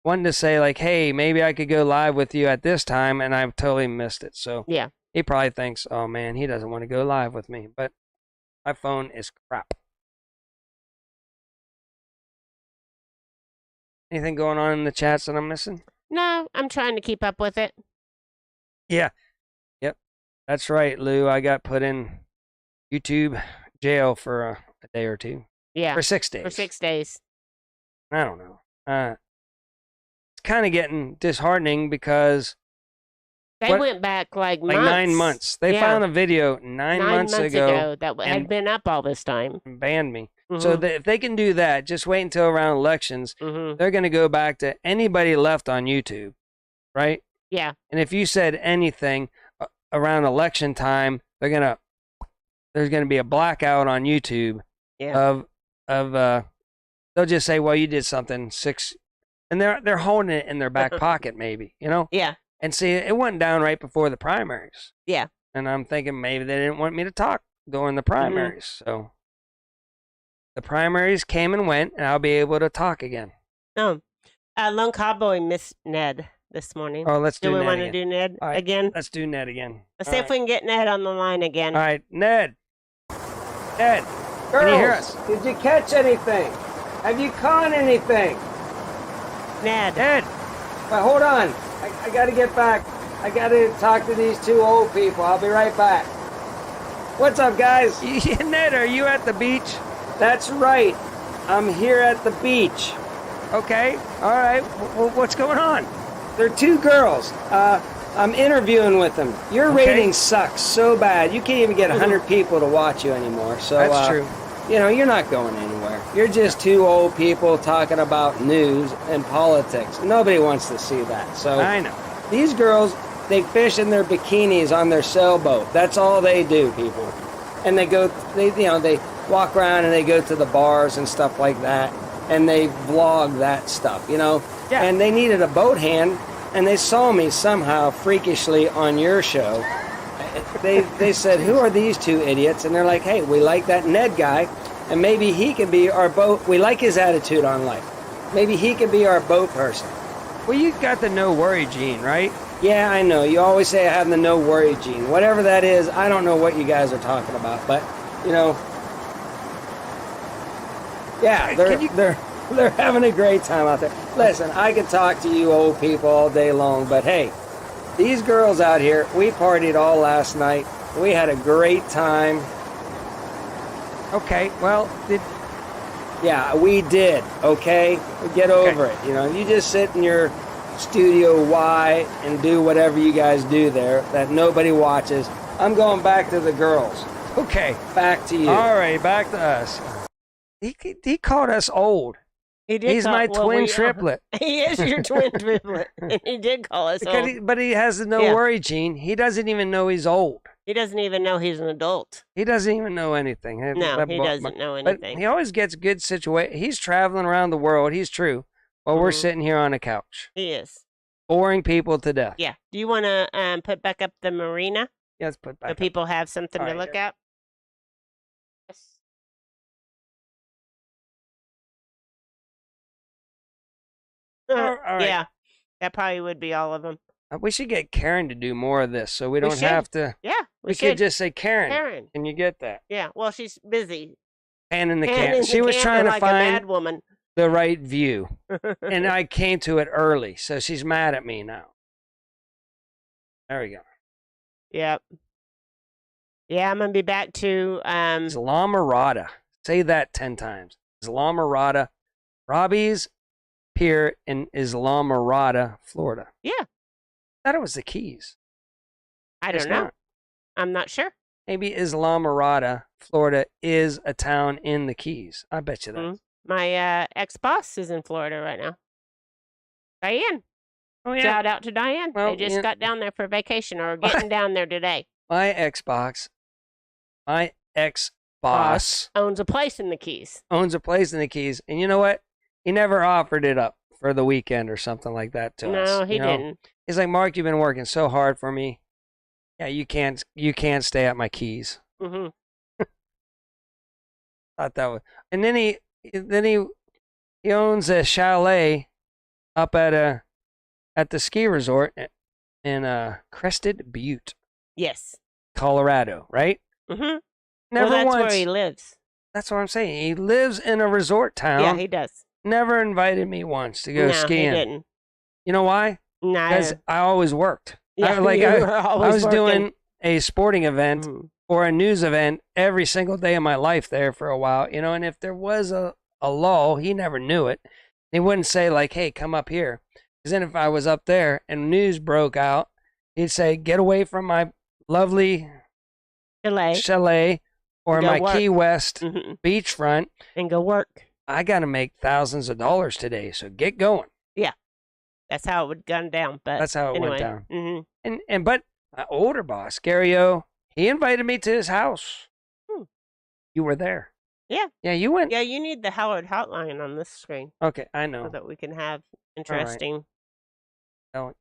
wanting to say like, hey, maybe I could go live with you at this time, and I've totally missed it. So he probably thinks, oh man, he doesn't want to go live with me, but my phone is crap. Anything going on in the chats that I'm missing? No, I'm trying to keep up with it. Yeah. Yep. That's right, Lou. I got put in YouTube jail for a day or two. Yeah. For 6 days. For 6 days. I don't know. It's kind of getting disheartening because they went back like 9 months. They found a video 9 months ago that had been up all this time. And banned me. So if they can do that, just wait until around elections. They're going to go back to anybody left on YouTube, right? Yeah. And if you said anything around election time, there's going to be a blackout on YouTube of they'll just say, well, you did something and they're holding it in their back pocket, maybe, you know? Yeah. And see, it went down right before the primaries. Yeah. And I'm thinking maybe they didn't want me to talk during the primaries. So the primaries came and went, and I'll be able to talk again. Oh, Lone Cowboy missed Ned this morning. Oh, let's do Ned. Do we want to do Ned again? Let's do Ned again. Let's see if we can get Ned on the line again. All right, Ned. Ned, girls, can you hear us? Did you catch anything? Have you caught anything? Ned. But hold on. I got to get back. I got to talk to these two old people. I'll be right back. What's up, guys? Ned, are you at the beach? That's right. I'm here at the beach. Okay. All right. What's going on? They're two girls. I'm interviewing with them. Your rating sucks so bad. You can't even get 100 people to watch you anymore. So that's true. You know, you're not going anywhere. You're just two old people talking about news and politics. Nobody wants to see that. So I know. These girls, they fish in their bikinis on their sailboat. That's all they do, people. And they walk around and they go to the bars and stuff like that. And they vlog that stuff, you know? Yeah. And they needed a boat hand, and they saw me somehow freakishly on your show. They said, who are these two idiots? And they're like, hey, we like that Ned guy, and maybe he can be our boat. We like his attitude on life. Maybe he could be our boat person. Well, you got the no worry gene, right? Yeah, I know. You always say I have the no worry gene. Whatever that is, I don't know what you guys are talking about. But, you know, yeah, they're having a great time out there. Listen, I could talk to you old people all day long, but hey, these girls out here, we partied all last night. We had a great time. Okay, well, yeah, we did, okay? Get over it. You know, you just sit in your Studio Y and do whatever you guys do there that nobody watches. I'm going back to the girls. Okay. Back to you. All right, back to us. He called us old. He did. He's my twin triplet. He is your twin triplet. And he did call us old. But he has the no worry gene. He doesn't even know he's old. He doesn't even know he's an adult. He doesn't even know anything. No, he doesn't know anything. But he always gets good situation. He's traveling around the world. He's true. While we're sitting here on a couch. He is. Boring people to death. Yeah. Do you want to put back up the marina? Yeah, let's put back so up. people have something to look at? Yes. All right. Yeah. That probably would be all of them. We should get Karen to do more of this so we don't have to. Yeah. We could just say, Karen. Can you get that? Yeah. Well, she's busy. Panning the camera. She was trying to like find. a mad woman. the right view. And I came to it early, so she's mad at me now. There we go. Yep. Yeah, I'm going to be back to... Islamorada. Say that 10 times. Islamorada. Robbie's Pier in Islamorada, Florida. Yeah. I thought it was the Keys. I don't know. Not. I'm not sure. Maybe Islamorada, Florida is a town in the Keys. I bet you that. Mm-hmm. My ex-boss is in Florida right now. Diane. Oh, yeah. Shout out to Diane. Well, they just got down there for vacation or getting down there today. My ex-boss owns a place in the Keys. And you know what? He never offered it up for the weekend or something like that to us. No, he didn't. He's like, Mark, you've been working so hard for me. Yeah, you can't stay at my Keys. Mm-hmm. Thought that was, and then he owns a chalet up at the ski resort in Crested Butte. Yes. Colorado, right? Mm-hmm. Never that's once. where he lives. That's what I'm saying. He lives in a resort town. Yeah, he does. Never invited me once to go skiing. No, he didn't. You know why? No. Because I always worked. Yeah, I was doing a sporting event or a news event every single day of my life there for a while, and if there was a lull, he never knew it. He wouldn't say like, hey, come up here. Because then if I was up there and news broke out, he'd say, get away from my lovely chalet or my work. Key West beachfront. And go work. I got to make thousands of dollars today, so get going. Yeah. That's how it would gone down. But that's how it anyway. went down. Mm-hmm. But my older boss, Gary O, he invited me to his house. You were there. Yeah. Yeah, you went. Yeah, you need the Howard hotline on this screen. Okay, I know. So that we can have interesting. Right.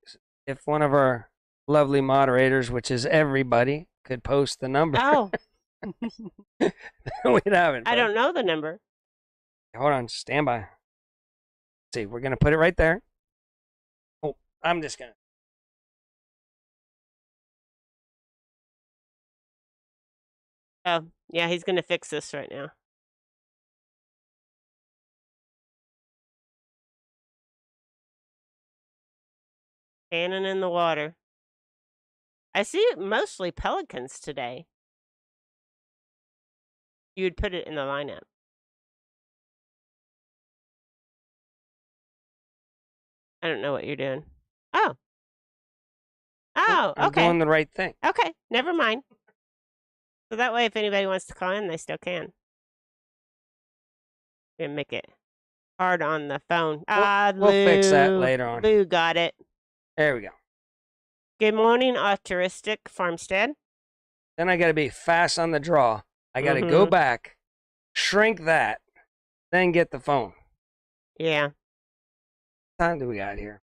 If one of our lovely moderators, which is everybody, could post the number. Oh. We'd have it. I don't know the number. Hold on, stand by. Let's see, we're going to put it right there. Oh, I'm just going to. Oh, yeah, he's going to fix this right now. Cannon in the water. I see mostly pelicans today. You'd put it in the lineup. I don't know what you're doing. Oh. Oh, I'm okay. doing the right thing. Okay, never mind. So that way, if anybody wants to call in, they still can. And make it hard on the phone. We'll fix that later on. Lou got it. There we go. Good morning, Altruistic Farmstead. Then I got to be fast on the draw. I got to go back, shrink that, then get the phone. Yeah. What time do we got here?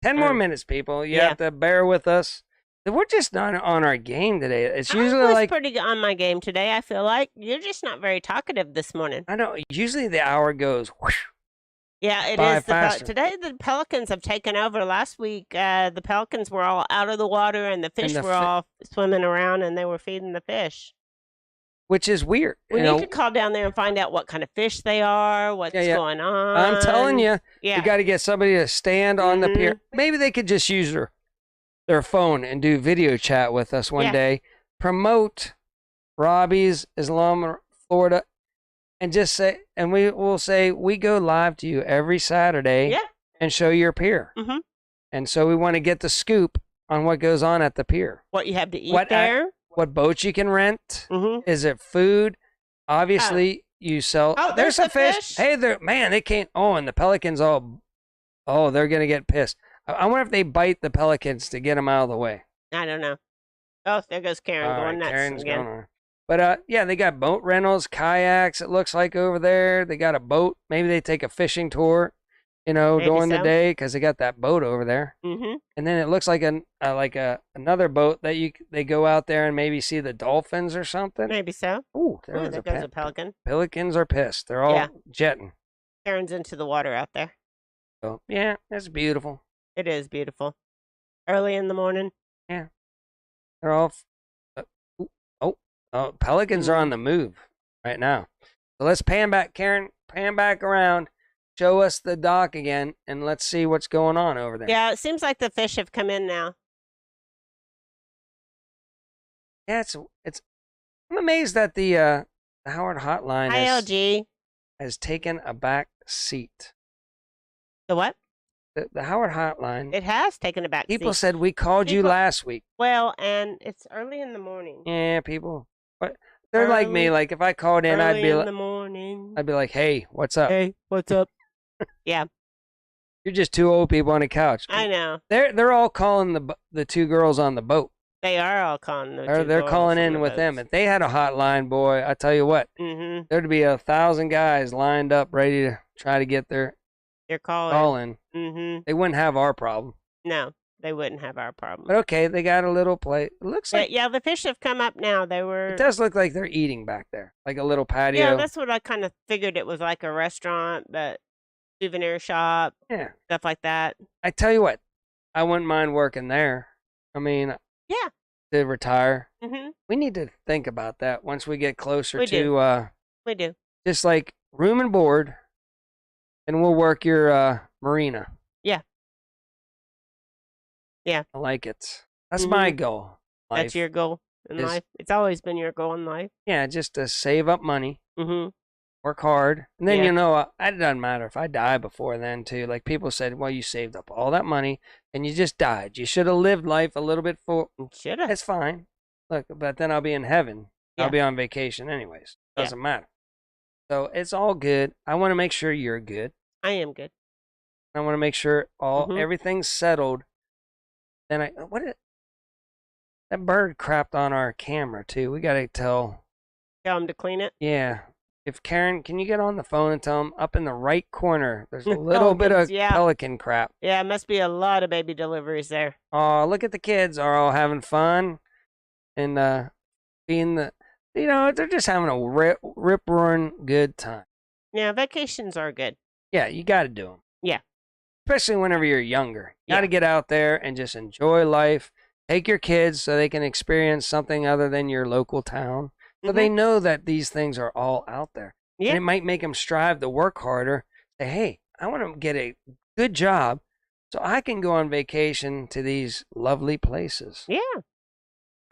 10 more minutes, people. You have to bear with us. We're just not on our game today. It's usually I was pretty good on my game today, I feel like. You're just not very talkative this morning. I know. Usually the hour goes whoosh. Yeah, it is. Today the pelicans have taken over. Last week, the pelicans were all out of the water and the fish were all swimming around and they were feeding the fish. Which is weird. We need to call down there and find out what kind of fish they are, what's going on. I'm telling you, you got to get somebody to stand on the pier. Maybe they could just use their phone and do video chat with us one day. Promote Robbie's Islam, Florida, and just say, and we will say, we go live to you every Saturday and show your pier. Mm-hmm. And so we want to get the scoop on what goes on at the pier. What you have to eat there. What boats you can rent? Mm-hmm. Is it food? Obviously, you sell. Oh, there's a fish. Hey, they can't. Oh, and the pelicans they're going to get pissed. I wonder if they bite the pelicans to get them out of the way. I don't know. Oh, there goes Karen going nuts Karen's again. Going on. But, they got boat rentals, kayaks, it looks like over there. They got a boat. Maybe they take a fishing tour, during the day because they got that boat over there. Mm-hmm. And then it looks like another boat that they go out there and maybe see the dolphins or something. Maybe so. Ooh, there goes a pelican. Pelicans are pissed. They're all jetting. Karen's into the water out there. So, yeah, that's beautiful. It is beautiful. Early in the morning. Yeah. They're all... pelicans are on the move right now. So let's pan back, Karen. Pan back around. show us the dock again, and let's see what's going on over there. Yeah, it seems like the fish have come in now. Yeah, I'm amazed that the Howard Hotline has taken a back seat. The what? The Howard Hotline. It has taken a back seat. People said we called you last week. Well, and it's early in the morning. Yeah, people. But they're like me. Like if I called in, I'd be in the morning. I'd be like, "Hey, what's up? Hey, what's up?" Yeah. You're just two old people on a couch. I know. They're all calling the two girls on the boat. They are all calling They're calling in with them. If they had a hotline, boy, I tell you what, there'd be 1,000 guys lined up ready to try to get their call in. They wouldn't have our problem. No, they wouldn't have our problem. But okay, they got a little plate. It looks like yeah, the fish have come up now. It does look like they're eating back there, like a little patio. Yeah, that's what I kind of figured. It was like a restaurant, but souvenir shop. Yeah, stuff like that. I tell you what, I wouldn't mind working there. I mean, yeah. To retire. We need to think about that once we get closer to we do. Just like room and board, and we'll work your marina. Yeah. Yeah. I like it. That's my goal. That's your goal in life. It's always been your goal in life. Yeah, just to save up money. Work hard. And then, it doesn't matter if I die before then, too. Like people said, well, you saved up all that money and you just died. You should have lived life a little bit Should have. It's fine. Look, but then I'll be in heaven. Yeah. I'll be on vacation anyways. Doesn't matter. So it's all good. I want to make sure you're good. I am good. I want to make sure everything's settled. Then that bird crapped on our camera, too. We got to tell them to clean it? Yeah. If Karen, can you get on the phone and tell them up in the right corner, there's a little bit of pelican crap. Yeah, it must be a lot of baby deliveries there. Oh, look at the kids are all having fun and being they're just having a rip-roaring good time. Yeah, vacations are good. Yeah, you got to do them. Yeah. Especially whenever you're younger. You got to get out there and just enjoy life. Take your kids so they can experience something other than your local town. So they know that these things are all out there. Yeah. And it might make them strive to work harder. Say, hey, I want to get a good job so I can go on vacation to these lovely places. Yeah.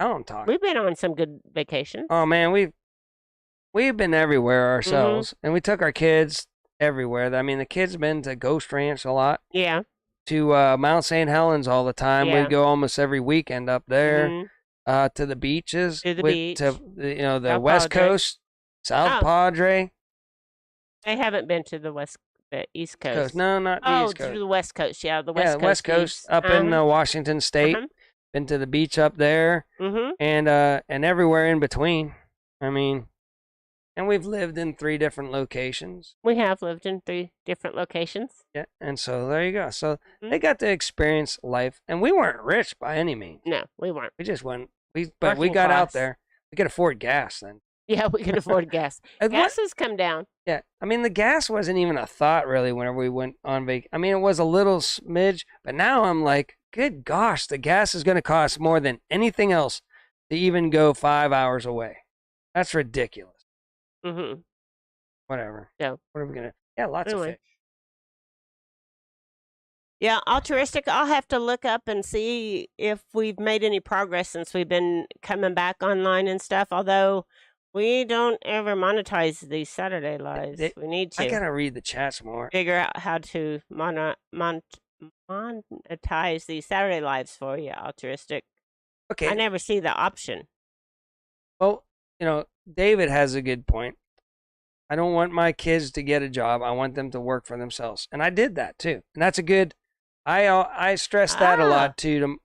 I don't talk. We've been on some good vacations. Oh, man, we've been everywhere ourselves. And we took our kids everywhere. I mean, the kids been to Ghost Ranch a lot. Yeah. To Mount St. Helens all the time. Yeah. We go almost every weekend up there. To the beaches, to the the South West Padre. Coast, South Padre. I haven't been to the East Coast. No, not the East Coast. To the West Coast. Yeah, the West Coast up in Washington State. Been to the beach up there, and everywhere in between. I mean, and we've lived in 3 different locations. We have lived in 3 different locations. Yeah, and so there you go. So they got to experience life, and we weren't rich by any means. No, we weren't. We just went. But we got out there. We could afford gas then. Yeah, we could afford gas. Gas has come down. Yeah, I mean the gas wasn't even a thought really whenever we went on vacation. I mean it was a little smidge, but now I'm like, good gosh, the gas is going to cost more than anything else to even go 5 hours away. That's ridiculous. Whatever. Yeah. What are we gonna? Yeah, lots of fish. Yeah, altruistic. I'll have to look up and see if we've made any progress since we've been coming back online and stuff. Although we don't ever monetize these Saturday lives. We need to. I gotta read the chats more. Figure out how to monetize these Saturday lives for you, altruistic. Okay. I never see the option. Well, David has a good point. I don't want my kids to get a job. I want them to work for themselves, and I did that too. And that's a good. I stress that a lot to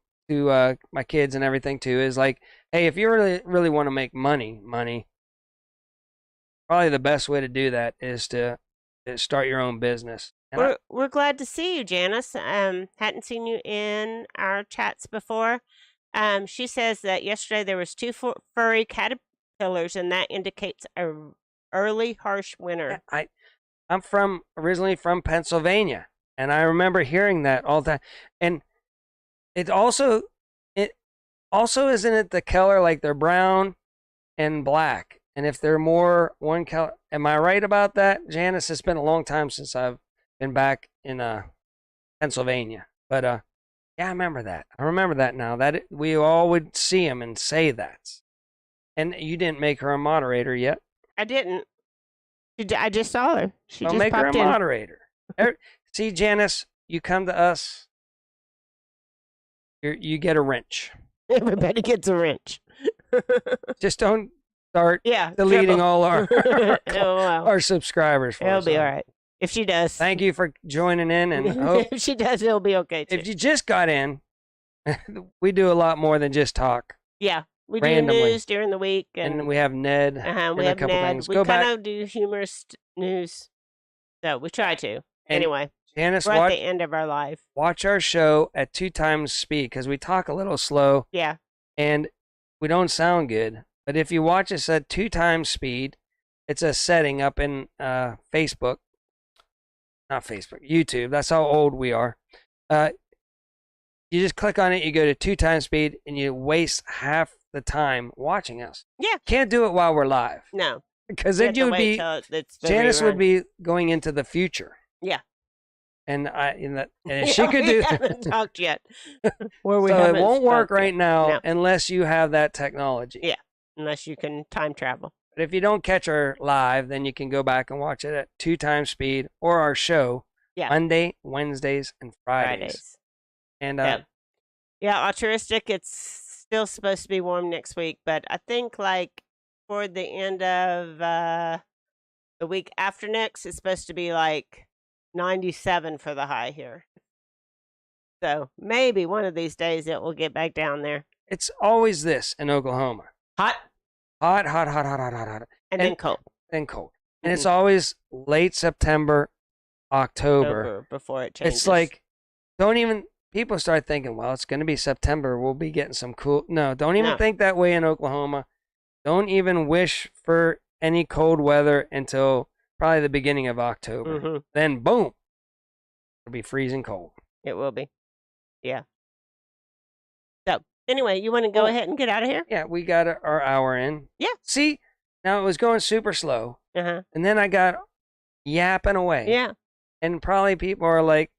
my kids and everything too. Is like, hey, if you really want to make money, probably the best way to do that is to start your own business. And we're glad to see you, Janice. Hadn't seen you in our chats before. She says that yesterday there was 2 furry caterpillars, and that indicates a early harsh winter. I'm originally from Pennsylvania, and I remember hearing that all the time. And it also isn't it the color, like they're brown and black, and if they're more one color, am I right about that, Janice? It's been a long time since I've been back in Pennsylvania. But yeah, I remember that. I remember that now. That we all would see him and say that. And you didn't make her a moderator yet. I didn't. I just saw her. She I'll just make her popped a in. moderator. See, Janice, you come to us, you get a wrench. Everybody gets a wrench. Just don't start Yeah, deleting all our well, our subscribers. For it'll us. be all right. If she does. Thank you for joining in, and hope if she does, it'll be okay too. if you just got in, we do a lot more than just talk. Yeah, we randomly. do news during the week, And we have Ned. we and have a couple Ned. things. We Go kind back. of do humorous news, so we try to. And Anyway, Janice, we're at the end of our life. watch our show at 2 times speed because we talk a little slow. Yeah. And we don't sound good. But if you watch us at 2 times speed, it's a setting up in Facebook. Not Facebook, YouTube. That's how old we are. You just click on it, you go to 2 times speed, and you waste half the time watching us. Yeah. Can't do it while we're live. No. Because then you would be, Janice would be going into the future. Yeah. And she could do. We haven't talked yet. Where we so it haven't won't work spoke right yet. now No. unless you have that technology. Yeah. Unless you can time travel. But if you don't catch her live, then you can go back and watch it at 2 times speed or our show. Yeah. Monday, Wednesdays, and Fridays. And yeah, altruistic. It's still supposed to be warm next week, but I think like toward the end of the week after next, it's supposed to be like 97 for the high here. So maybe one of these days it will get back down there. it's always this in Oklahoma. Hot Hot. and then cold. Then cold. And it's always late September, October. Before it changes. It's like, people start thinking, well, it's going to be September. We'll be getting some cool. No, don't even think that way in Oklahoma. Don't even wish for any cold weather until probably the beginning of October. Mm-hmm. Then, boom, it'll be freezing cold. It will be. Yeah. So, anyway, you want to go ahead and get out of here? Yeah, we got our hour in. Yeah. See, now it was going super slow. Uh-huh. And then I got yapping away. Yeah. And probably people are like,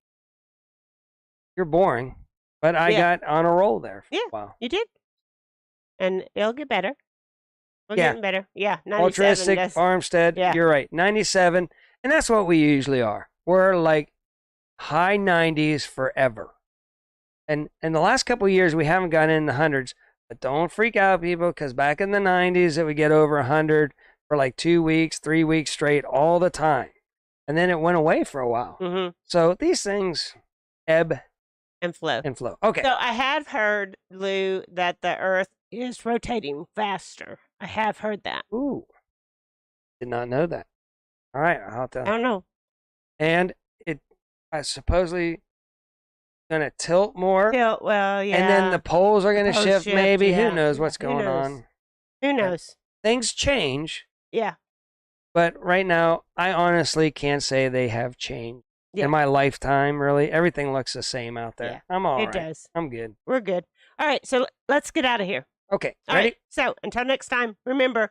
you're boring. But I got on a roll there for a while. You did. And it'll get better. We're getting better. Yeah, 97. Altruistic, Farmstead, you're right. 97. And that's what we usually are. We're like high 90s forever. And in the last couple of years, we haven't gotten in the hundreds. But don't freak out, people, because back in the 90s, it would get over 100 for like 2 weeks, 3 weeks straight all the time. And then it went away for a while. Mm-hmm. So these things ebb and flow. Okay. So I have heard, Lou, that the Earth is rotating faster. I have heard that. Ooh. Did not know that. All right. I'll have to. I don't know. And I supposedly going to tilt more. Well, yeah. And then the poles are going to shift maybe. Yeah. Who knows what's going on? Who knows? Things change. Yeah. But right now, I honestly can't say they have changed. Yeah. In my lifetime, really. Everything looks the same out there. Yeah. I'm all right. It does. I'm good. We're good. All right. So let's get out of here. Okay. All ready? Right. So until next time, remember,